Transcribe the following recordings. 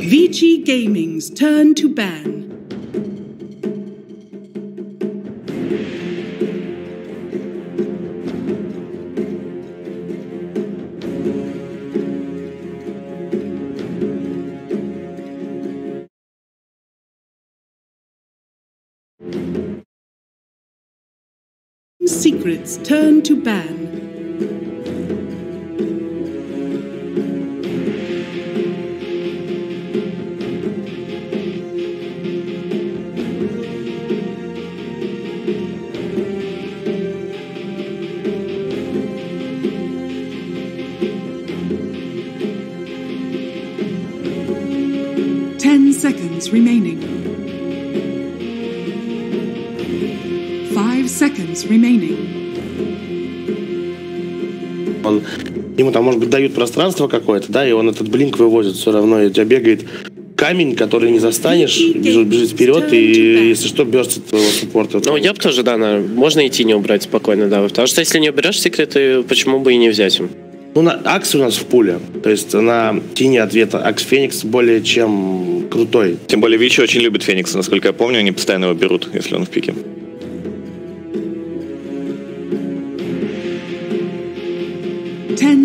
Vici Gaming's turn to ban. Secrets turn to ban. Seconds remaining. 5 seconds remaining. Ему там, может быть, дают пространство какое-то, да, и он этот блинк вывозит все равно, и у тебя бегает камень, который не застанешь, бежит вперед, и если что, бёрстит твоего суппорта. Ну, я бы тоже, да, можно идти не убрать спокойно, да, потому что если не уберешь секреты, почему бы и не взять им? Ну, Акс у нас в пуле, то есть на тени ответа Акс Феникс более чем крутой. Тем более Вичи очень любит Феникса, насколько я помню, они постоянно его берут, если он в пике.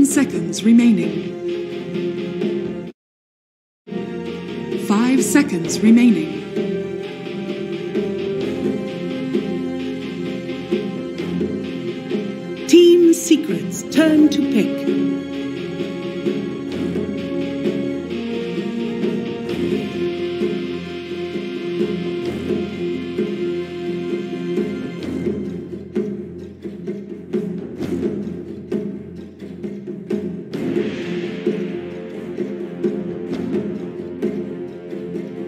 Seconds remaining. 5 seconds remaining. Team Secrets turn to pick.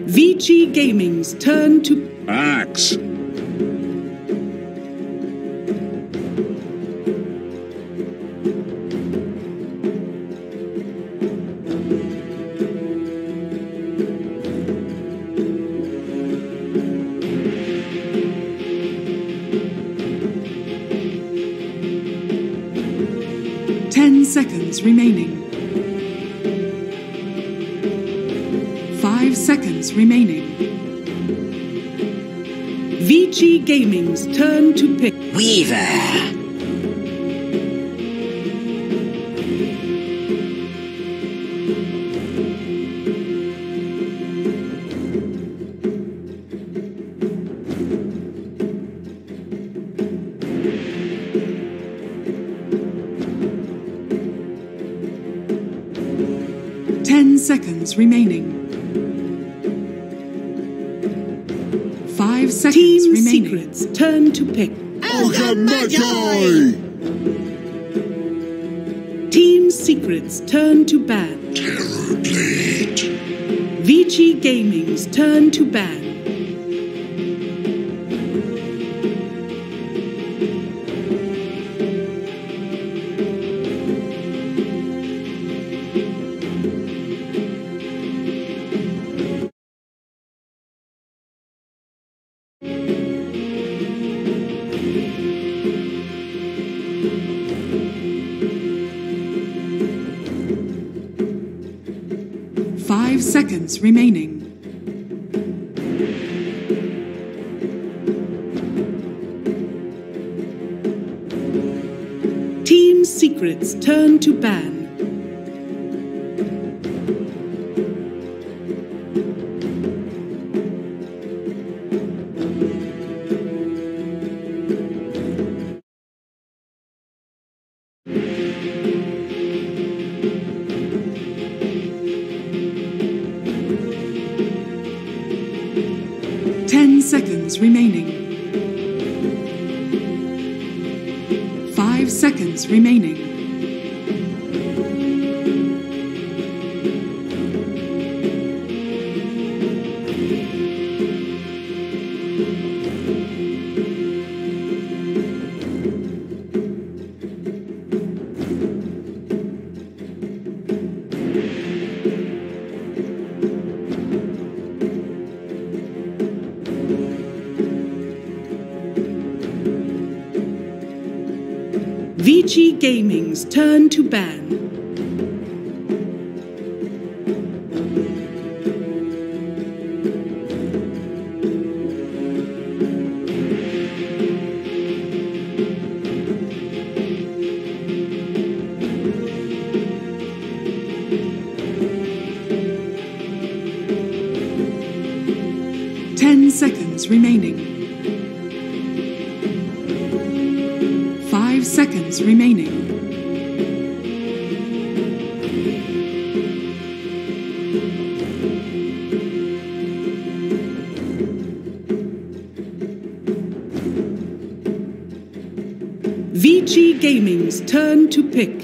Vici Gaming's turn to Axe. Seconds remaining. 5 seconds remaining. Vici Gaming's turn to pick. Weaver. Seconds remaining. 5 seconds Team remaining. Secrets turn to pick. Team Secrets turn to ban. Terrorblade. Vici Gaming's turn to ban. Seconds remaining. Team Secrets turn to ban. Seconds remaining. 5 seconds remaining. Vici Gaming's turn to ban. 10 seconds remaining. 5 seconds remaining. Vici Gaming's turn to pick.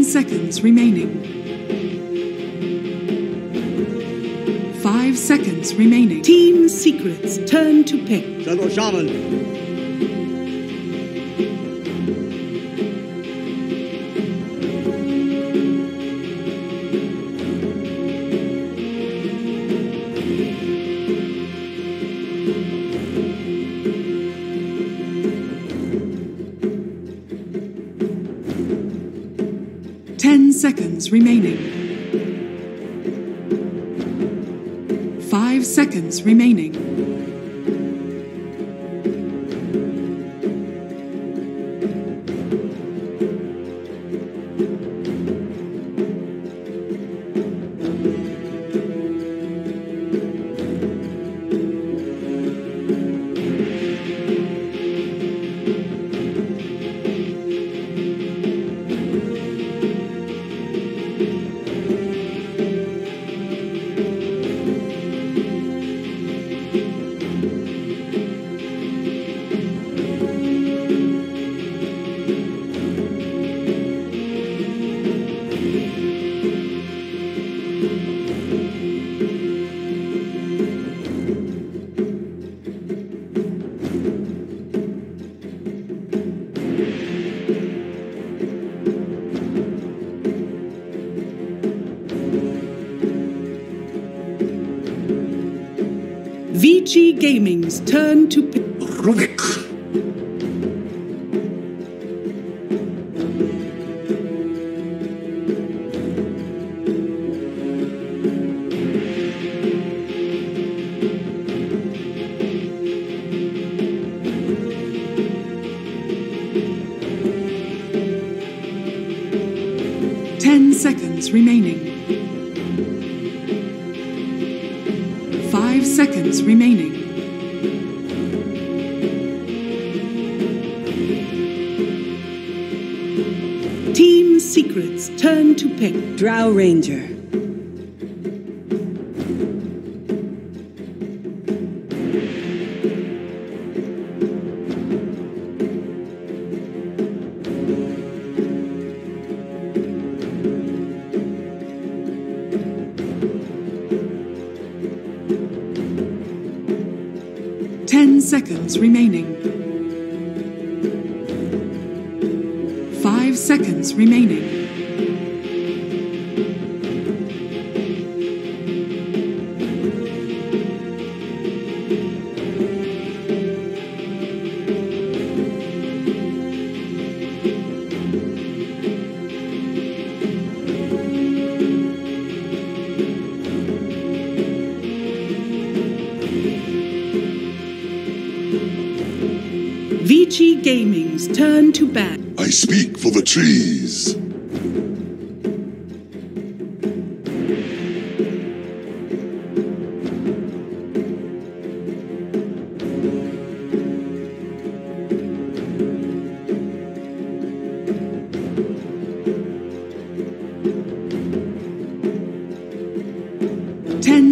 Seconds remaining. 5 seconds remaining. Team Secret's turn to pick. Shadow Shaman. Seconds remaining. 5 seconds remaining. Vici Gaming's turn to pick. Runic. 10 seconds remaining. 5 seconds remaining. Team Secret's turn to pick. Drow Ranger. Seconds remaining. 5 seconds remaining. Vici Gaming's turn to bat. I speak for the trees.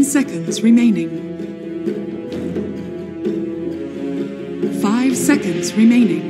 Seconds remaining. 5 seconds remaining.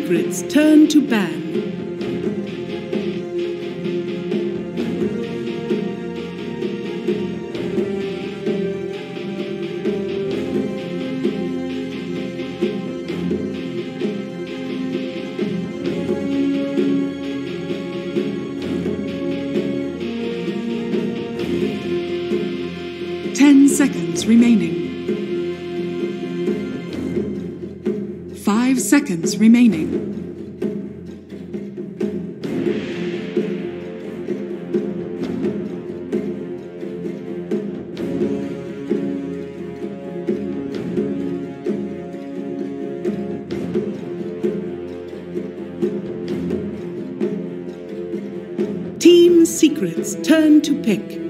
secrets turn to ban. Seconds remaining. 5 seconds remaining. Team secrets turn to pick.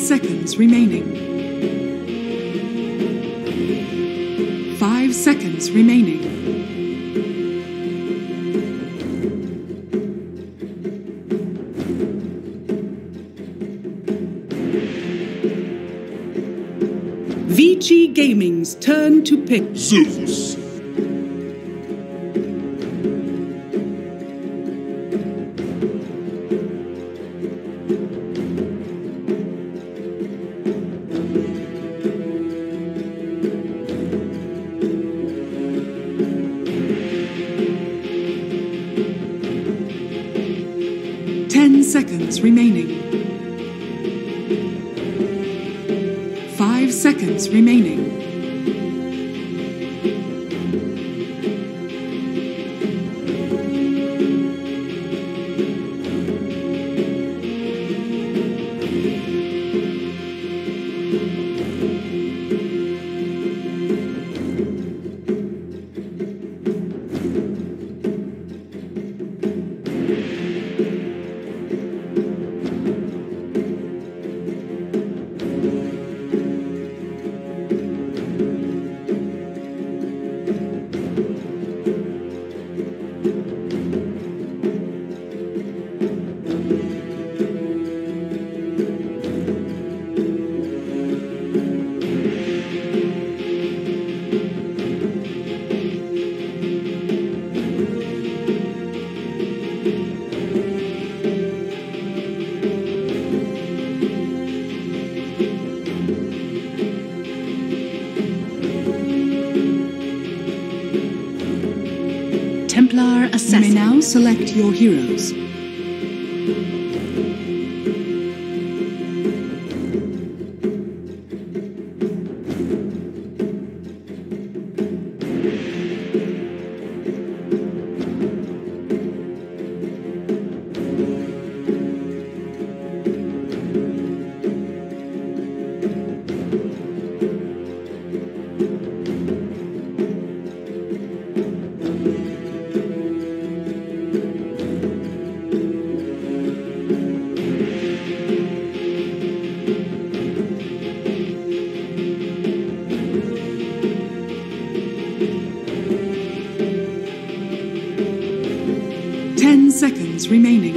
Seconds remaining. 5 seconds remaining. Vici Gaming's turn to pick. Zeus. Seconds remaining. 5 seconds remaining. You may now select your heroes. Seconds remaining.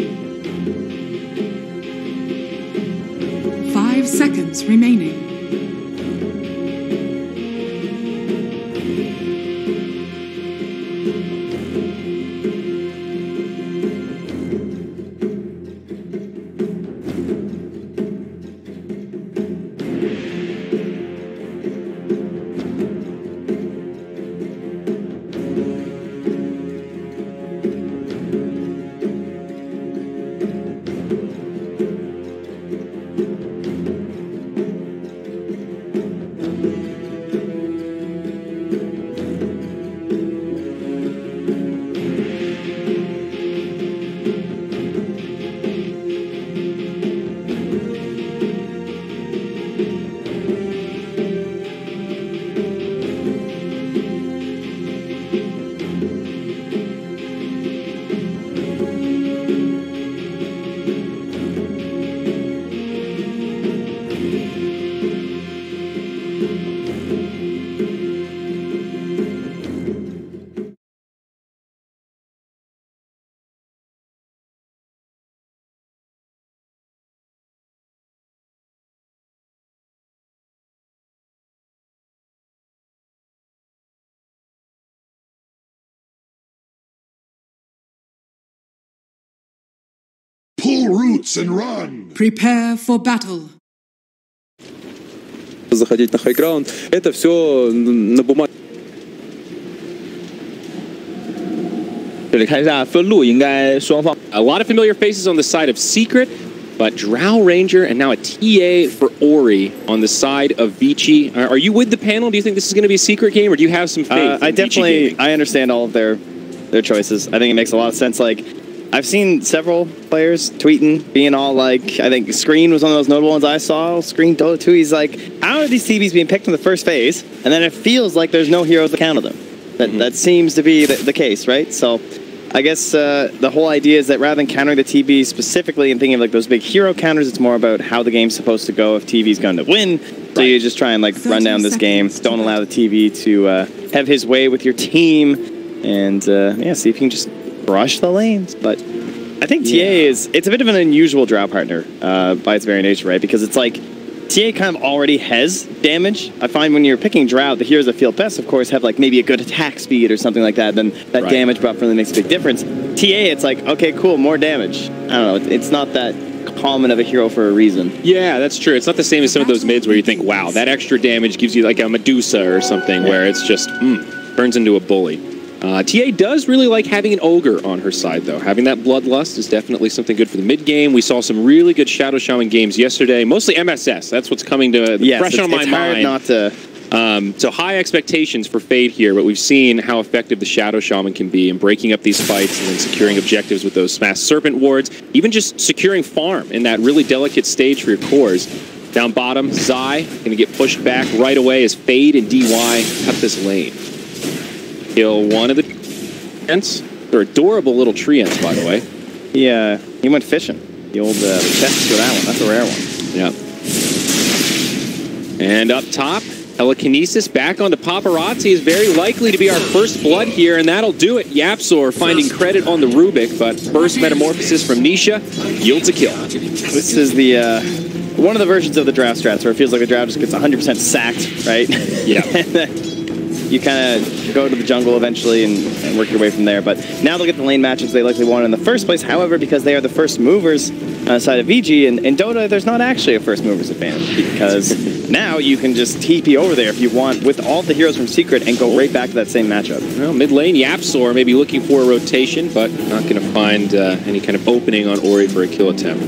5 seconds remaining. pull roots and run. Prepare for battle. Заходить на хайграунд. Это все на бумаге. 这里看一下分路，应该双方 A lot of familiar faces on the side of Secret, but Drow Ranger and now a TA for Ori on the side of Vici. Are you with the panel? Do you think this is going to be a Secret game, or do you have some faith? I definitely understand all of their choices. I think it makes a lot of sense. Like, I've seen several players tweeting, being all like, I think Screen was one of those notable ones I saw. Screen Dota 2, he's like, how are these TVs being picked in the first phase? And then it feels like there's no heroes to counter them. That seems to be the case, right? So I guess the whole idea is that rather than countering the TV specifically and thinking of like those big hero counters, it's more about how the game's supposed to go if TV's going to win. So you just try and like run down this game. Don't allow the TV to have his way with your team. And yeah, see if you can just brush the lanes. But I think TA it's a bit of an unusual Drow partner by its very nature, right? Because it's like TA kind of already has damage. I find when you're picking Drow, the heroes that feel best, of course, have like maybe a good attack speed or something like that. Then that damage buff really makes a big difference. TA, it's like, okay, cool, more damage. I don't know, it's not that common of a hero for a reason. Yeah, that's true. It's not the same as some of those mids where you think, wow, that extra damage gives you like a Medusa or something where it's just, turns into a bully. TA does really like having an Ogre on her side, though. Having that Bloodlust is definitely something good for the mid-game. We saw some really good Shadow Shaman games yesterday, mostly MSS. That's what's coming to fresh on my mind. Not to... so high expectations for Fade here, but we've seen how effective the Shadow Shaman can be in breaking up these fights and then securing objectives with those Smash Serpent wards, even just securing farm in that really delicate stage for your cores. Down bottom, Zai going to get pushed back right away as Fade and DY cut this lane. Kill one of the ants. They're adorable little tree ants, by the way. He went fishing. The old chest for that one. That's a rare one. Yeah. And up top, Telekinesis back onto Paparazzi is very likely to be our first blood here, and that'll do it. Yapsor finding credit on the Rubik, but first Metamorphosis from Nisha yields a kill. This is the one of the versions of the draft strats where it feels like the draft just gets 100% sacked, right? Yeah. You kind of go to the jungle eventually and work your way from there. But now they'll get the lane matchups they likely wanted in the first place. However, because they are the first movers on the side of VG, and in Dota, there's not actually a first mover's advantage. Because now you can just TP over there if you want with all the heroes from Secret and go right back to that same matchup. Well, mid lane, Yapsor maybe looking for a rotation, but not going to find any kind of opening on Ori for a kill attempt.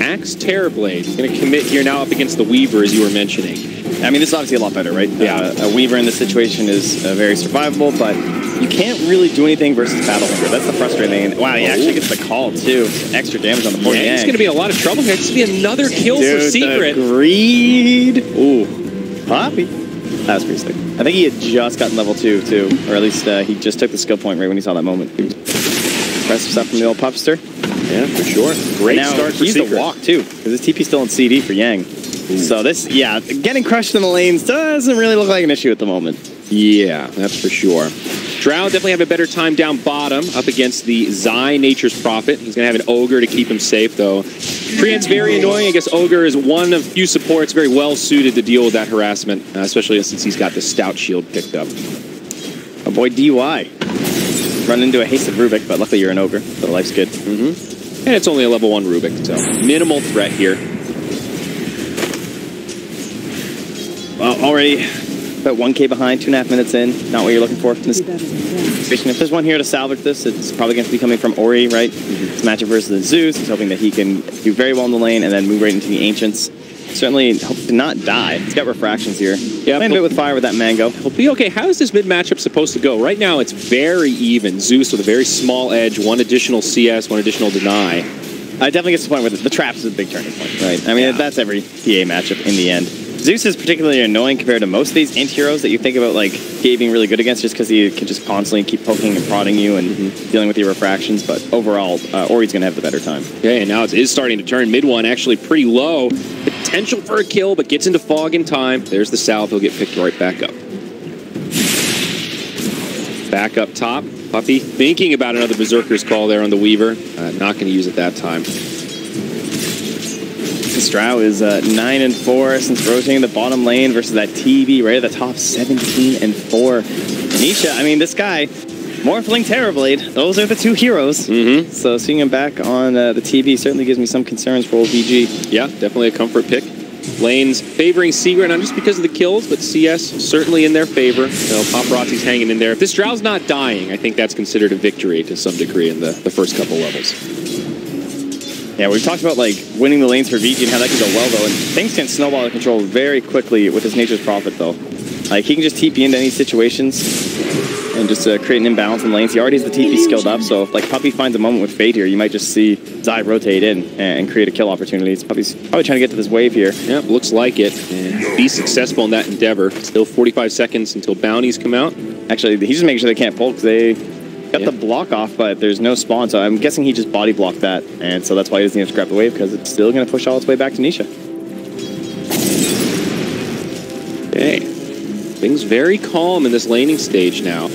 Axe Terrorblade going to commit here now up against the Weaver, as you were mentioning. I mean, this is obviously a lot better, right? Yeah. A Weaver in this situation is very survivable, but you can't really do anything versus Battle Hunter. That's the frustrating thing. Wow, he actually gets the call, too. Extra damage on the board. Yeah, it's going to be a lot of trouble here. It's going to be another kill for Secret. The greed. Ooh. Poppy. That was pretty sick. I think he had just gotten level 2, too. Or at least he just took the skill point right when he saw that moment. Impressive stuff from the old Pupster. Yeah, for sure. Great start for Secret. He's the walk, too, because his TP's still in CD for Yang. Ooh. So this, getting crushed in the lanes doesn't really look like an issue at the moment. Yeah, that's for sure. Drow definitely have a better time down bottom up against the Zai Nature's Prophet. He's going to have an Ogre to keep him safe, though. Treant's very annoying. I guess Ogre is one of few supports very well suited to deal with that harassment, especially since he's got the Stout Shield picked up. Oh boy, DY. Run into a hasted Rubik, but luckily you're an Ogre, so life's good. And it's only a level 1 Rubik, so minimal threat here. Well, already about 1K behind, 2.5 minutes in. Not what you're looking for in this situation. If there's one here to salvage this, it's probably going to be coming from Ori, right? It's matchup versus Zeus. He's hoping that he can do very well in the lane and then move right into the Ancients. Certainly hope to not die. He's got refractions here. Yeah, playing a bit with fire with that Mango. He'll be okay. How is this mid matchup supposed to go? Right now, it's very even. Zeus with a very small edge, 1 additional CS, 1 additional deny. I definitely get to the point where the traps is a big turning point, right? I mean, that's every PA matchup in the end. Zeus is particularly annoying compared to most of these int heroes that you think about like being really good against, just because he can just constantly keep poking and prodding you and dealing with your refractions. But overall, Ori's going to have the better time. Okay, and now it is starting to turn. Mid one actually pretty low. Potential for a kill, but gets into fog in time. There's the Salve. He'll get picked right back up. Back up top. Puffy thinking about another Berserker's Call there on the Weaver. Not going to use it that time. Drow is 9-4 since rotating the bottom lane versus that TV right at the top, 17-4. Nisha, I mean, this guy, Morphling Terrorblade. Those are the two heroes. So seeing him back on the TB certainly gives me some concerns for old VG. Yeah, definitely a comfort pick. Lanes favoring Secret, not just because of the kills, but CS certainly in their favor. So Paparazzi's hanging in there. If this Drow's not dying, I think that's considered a victory to some degree in the first couple levels. Yeah, we've talked about like winning the lanes for VG and how that can go well though, and things can snowball out of control very quickly with his Nature's Prophet though. Like he can just TP into any situations and just create an imbalance in lanes. He already has the TP skilled up, so if like Puppy finds a moment with Fade here, you might just see Zai rotate in and create a kill opportunity. Puppy's probably trying to get to this wave here. Yeah, looks like it. And be successful in that endeavor. Still 45 seconds until bounties come out. Actually, he's just making sure they can't pull because they got the block off, but there's no spawn, so I'm guessing he just body blocked that, and so that's why he doesn't need to scrap the wave, because it's still going to push all its way back to Nisha. Okay. Things very calm in this laning stage now.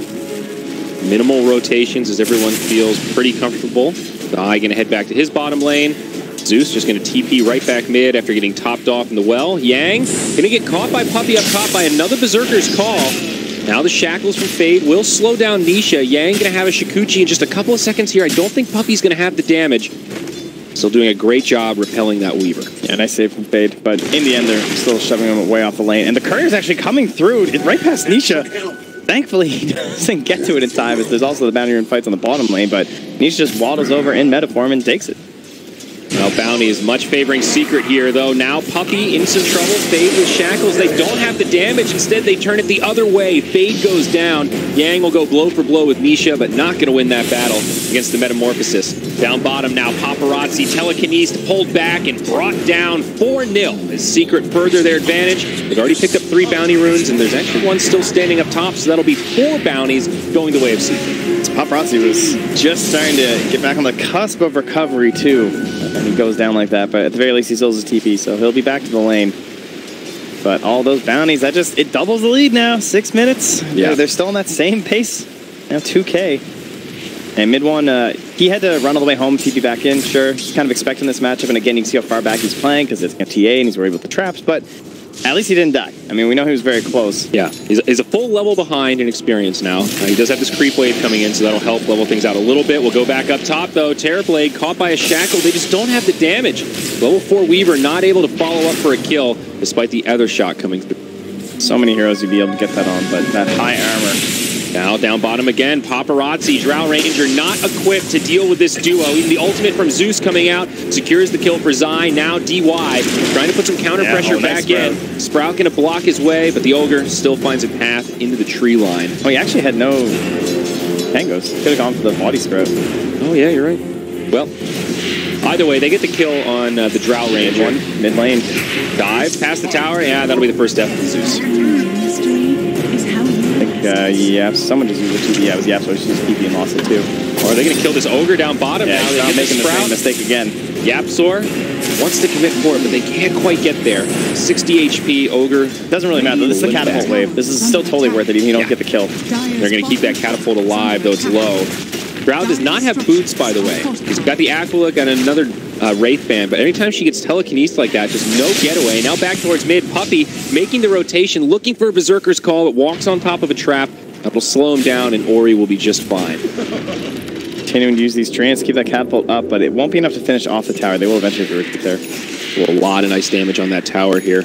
Minimal rotations as everyone feels pretty comfortable. Zai going to head back to his bottom lane. Zeus just going to TP right back mid after getting topped off in the well. Yang going to get caught by Puppy up top by another Berserker's call. Now the shackles from Fade will slow down Nisha. Yang going to have a Shikuchi in just a couple of seconds here. I don't think Puppy's going to have the damage. Still doing a great job repelling that Weaver. Yeah, nice save from Fade, but in the end they're still shoving him way off the lane. And the courier's actually coming through right past Nisha. Thankfully he doesn't get to it in time, as there's also the bounty rune fights on the bottom lane, but Nisha just waddles over in metaform and takes it. Well, Bounty is much favoring Secret here, though. Now Puppy in some trouble. Fade with shackles. They don't have the damage. Instead, they turn it the other way. Fade goes down. Yang will go blow for blow with Nisha, but not going to win that battle against the Metamorphosis. Down bottom now, Paparazzi, telekinesed, pulled back, and brought down 4-0 as Secret further their advantage. They've already picked up 3 bounty runes, and there's actually one still standing up top, so that'll be 4 bounties going the way of Secret. So Paparazzi was just starting to get back on the cusp of recovery, too. And he goes down like that, but at the very least he still has his TP, so he'll be back to the lane. But all those bounties, it doubles the lead now. 6 minutes. Yeah, they're still on that same pace. Now 2K. And mid one, he had to run all the way home, TP back in. Sure, he's kind of expecting this matchup, and again, you can see how far back he's playing because it's TA and he's worried with the traps, but at least he didn't die. I mean, we know he was very close. Yeah, he's a full level behind in experience now. He does have this creep wave coming in, so that'll help level things out a little bit. We'll go back up top, though. Terrorblade caught by a shackle. They just don't have the damage. Level 4 Weaver not able to follow up for a kill, despite the other shot coming through. So many heroes you'd be able to get that on, but that high armor. Now down bottom again, Paparazzi, Drow Ranger not equipped to deal with this duo. Even the ultimate from Zeus coming out secures the kill for Zai. Now DY trying to put some counter pressure back in. Sprout going to block his way, but the Ogre still finds a path into the tree line. Oh, he actually had no tangos. Could have gone for the body Sprout. Oh yeah, you're right. Well, either way, they get the kill on the Drow Ranger. Mid lane. Dive past the tower. Yeah, that'll be the first death of Zeus. Yeah, someone just used a TP. Yeah, it was Yap, so she just TP and lost it too. Or are they going to kill this Ogre down bottom now? They're not making the same mistake again. Yapsor wants to commit for it, but they can't quite get there. 60 HP, Ogre. Doesn't really matter. This is the catapult wave. This is still totally worth it, even if you don't get the kill. They're going to keep that catapult alive, though it's low. Drow does not have boots, by the way. He's got the Aquila, got another Wraith Band, but anytime she gets telekinesed like that, just no getaway. Now back towards mid. Puppy making the rotation, looking for a Berserker's Call. It walks on top of a trap. That'll slow him down, and Ori will be just fine. Continuing to use these treants, keep that catapult up, but it won't be enough to finish off the tower. They will eventually get there. Well, a lot of nice damage on that tower here.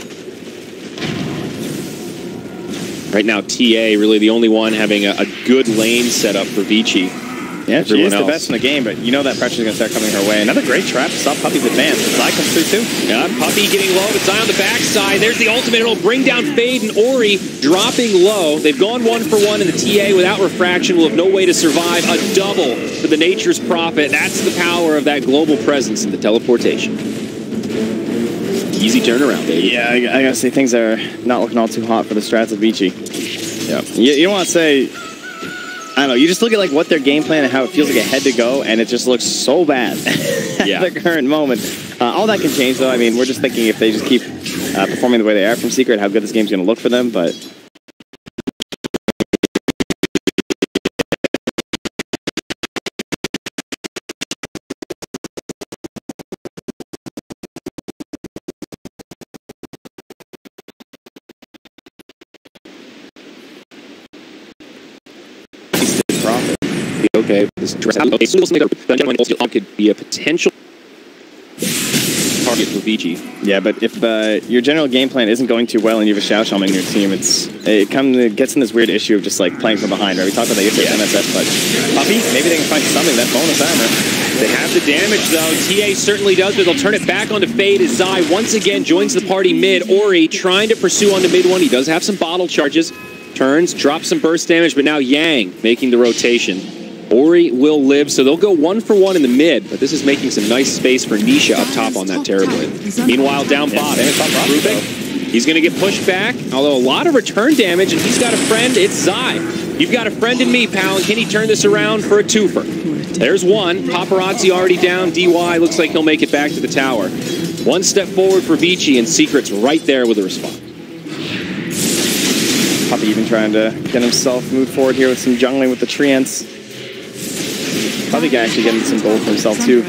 Right now, TA really the only one having a good lane setup for Vici. Yeah, she is the best in the game, but you know that pressure is going to start coming her way. Another great trap to stop Puppy's advance. Zai comes through too. Yeah, Puppy getting low, but Zai on the backside. There's the ultimate. It'll bring down Fade, and Ori dropping low. They've gone 1-for-1 in the TA without refraction. Will have no way to survive. A double for the Nature's Prophet. That's the power of that global presence in the teleportation. Easy turnaround, baby. Yeah, I gotta say, things are not looking all too hot for the strats of Vici. Yeah. You don't want to say... I don't know, you just look at like what their game plan and how it feels like it had to go, and it just looks so bad at the current moment. All that can change, though. I mean, we're just thinking if they just keep performing the way they are from Secret, how good this game's going to look for them, but... Profit. okay. This dress could be a potential target for Vici. Yeah, but if your general game plan isn't going too well and you have a Xiao Shaman in your team, it gets in this weird issue of just like playing from behind, right? We talked about that yesterday MSF, but Puppy, maybe they can find something, that bonus armor. They have the damage though. TA certainly does, but they'll turn it back onto Fade as Zai once again joins the party mid. Ori trying to pursue onto mid one. He does have some bottle charges. Turns, drops some burst damage, but now Yang making the rotation. Ori will live, so they'll go 1 for 1 in the mid, but this is making some nice space for Nisha up top on that Terrorblade. Meanwhile, down bottom, Rubik, he's going to get pushed back, although a lot of return damage, and he's got a friend. It's Zai. You've got a friend in me, pal, and can he turn this around for a twofer? There's one. Paparazzi already down. DY looks like he'll make it back to the tower. One step forward for Vici, and Secret's right there with a response. Puppy even trying to get himself moved forward here with some jungling with the treants. Probably can actually get some gold for himself too.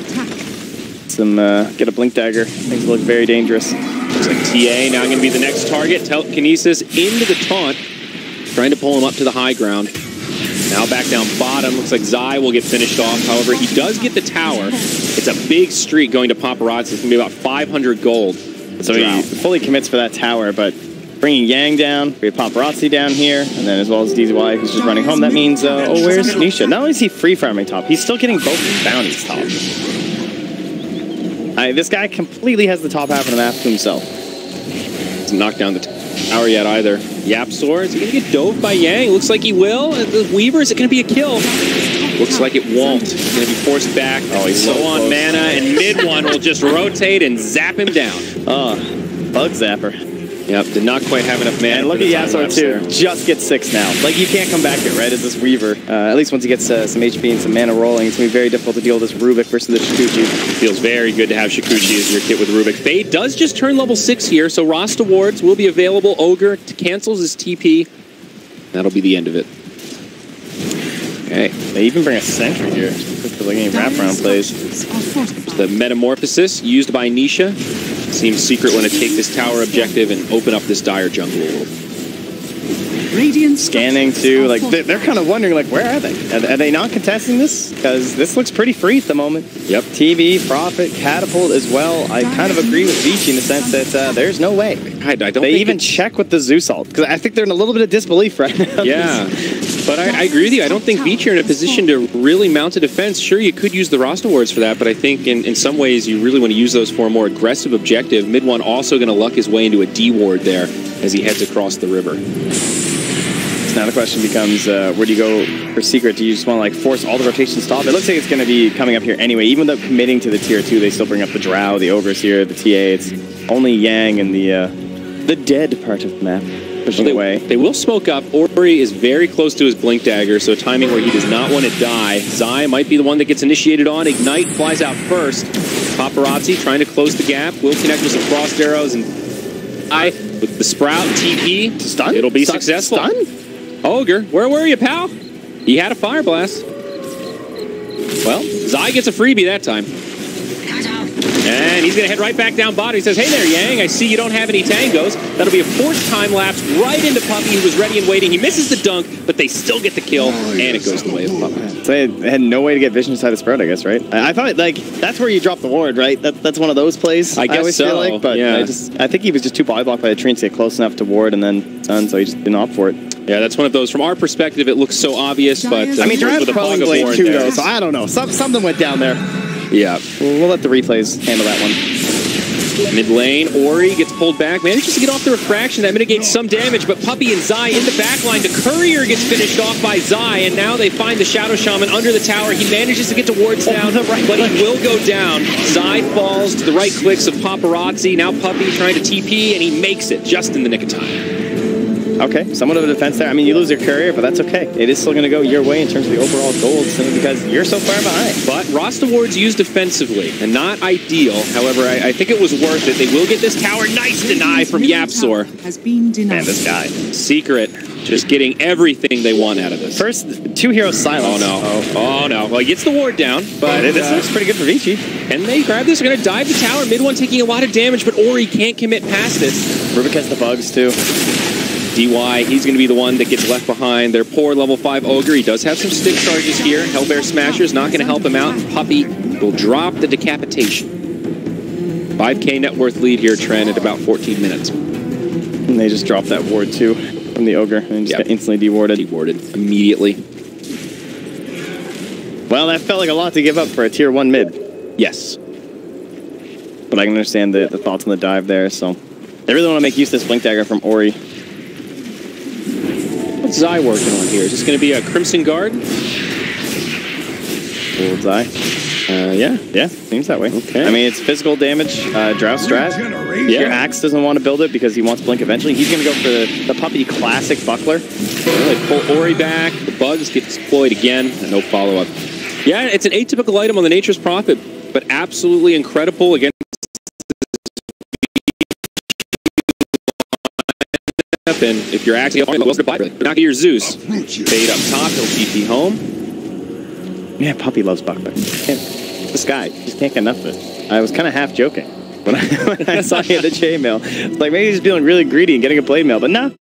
Get a blink dagger. Things look very dangerous. Looks like TA now going to be the next target. Telekinesis into the taunt. Trying to pull him up to the high ground. Now back down bottom. Looks like Zai will get finished off. However, he does get the tower. It's a big streak going to Paparazzi. It's going to be about 500 gold. So he fully commits for that tower, but bringing Yang down, we have Paparazzi down here, and then as well as DZY, who's just running home. That means, where's Nisha? Not only is he free farming top, he's still getting both bounties top. This guy completely has the top half of the map to himself. Doesn't knock down the tower yet either. Yapsor, is he going to get dove by Yang? Looks like he will. The Weaver, is it going to be a kill? Looks like it won't. He's going to be forced back. Oh, he's low on mana, and mid one will just rotate and zap him down. Bug zapper. Yep, did not quite have enough mana. And look at Yasuo too. Just gets 6 now. Like, you can't come back here, right, as this Weaver. At least once he gets some HP and some mana rolling, it's going to be very difficult to deal with this Rubik versus the Shikuchi. Feels very good to have Shikuchi as your kit with Rubik. Fade does just turn level 6 here, so Rost Awards will be available. Ogre cancels his TP. That'll be the end of it. Okay. They even bring a Sentry here. For like any wraparound plays. The Metamorphosis used by Nisha. Seems Secret want to take this tower objective and open up this dire jungle a little. Scanning too, like they're kind of wondering, like, where are they? Are they not contesting this? Because this looks pretty free at the moment. Yep. TV, Prophet, Catapult as well. I kind of agree with Vici in the sense that there's no way. I don't they even check with the Zeus ult, because I think they're in a little bit of disbelief right now. Yeah. But I agree with you. I don't think Vici are in a position to really mount a defense. Sure, you could use the Rost Awards for that, but I think in some ways you really want to use those for a more aggressive objective. Mid one also going to luck his way into a D ward there as he heads across the river. So now the question becomes, where do you go for Secret? Do you just want to like force all the rotation stop? It looks like it's going to be coming up here anyway. Even though committing to the tier 2, they still bring up the Drow, the Ogres here, the TA. It's only Yang and the dead part of the map. They will smoke up. Ori is very close to his Blink Dagger, so timing where he does not want to die. Zai might be the one that gets initiated on. Ignite flies out first. Paparazzi trying to close the gap. Will connect with some Frost Arrows, and with the Sprout TP. Stun? It'll be successful. Stun? Ogre, where were you, pal? He had a Fire Blast. Well, Zai gets a freebie that time. And he's going to head right back down bottom. He says, hey there, Yang, I see you don't have any tangos. That'll be a 4th time lapse right into Puppy, who was ready and waiting. He misses the dunk, but they still get the kill, and it goes the way of Puppy. So they had no way to get vision inside the spread, I guess, right? I thought, like, that's where you drop the ward, right? That's one of those plays, I guess feel like. But yeah. I think he was just too body blocked by the treants to get close enough to ward and then stun, so he just didn't opt for it. Yeah, that's one of those. From our perspective, it looks so obvious, but... I mean, Durant's Quelling Blade too, though, so I don't know. Something went down there. Yeah. We'll let the replays handle that one. Mid lane, Ori gets pulled back, manages to get off the refraction. That mitigates some damage, but Puppy and Zai in the back line. The Courier gets finished off by Zai, and now they find the Shadow Shaman under the tower. He manages to get to wards down, but he will go down. Zai falls to the right clicks of Paparazzi. Now Puppy trying to TP, and he makes it just in the nick of time. Okay, somewhat of a defense there. I mean, you lose your Courier, but that's okay. It is still going to go your way in terms of the overall gold, simply because you're so far behind. But Rost Awards used defensively, and not ideal. However, I think it was worth it. They will get this tower. Nice deny from Yapsor. Man, this guy. Secret, just getting everything they want out of this. First, 2 heroes silence. Oh, no. Oh, no. Well, he gets the ward down, but... this looks pretty good for Vici. And they grab this. They're going to dive the tower. Mid one taking a lot of damage, but Ori can't commit past it. Rubik has the bugs, too. DY, he's going to be the one that gets left behind. Their poor level 5 Ogre. He does have some stick charges here. Hellbear Smasher's not going to help him out. Puppey will drop the decapitation. 5K net worth lead here, Trent, at about 14 minutes. And they just dropped that ward too from the Ogre and just got instantly dewarded. Dewarded immediately. Well, that felt like a lot to give up for a tier 1 mid. Yes. But I can understand the thoughts on the dive there, so. They really want to make use of this Blink Dagger from Ori. What's Zai working on here? Is this going to be a Crimson Guard? Old Zai. Yeah, seems that way. Okay. I mean, it's physical damage, Drow strat. Yeah. Your Axe doesn't want to build it because he wants Blink eventually. He's going to go for the Puppey classic Buckler. Well, they pull Ori back. The bugs get deployed again. And no follow-up. Yeah, it's an atypical item on the Nature's Prophet, but absolutely incredible against. And if you're actually knock your Zeus, fade up top, he'll TP home. Yeah, Puppey loves Buckler. This guy just can't get enough of it. I was kind of half joking when I saw he had the chainmail. It's like maybe he's feeling really greedy and getting a blade mail, but no.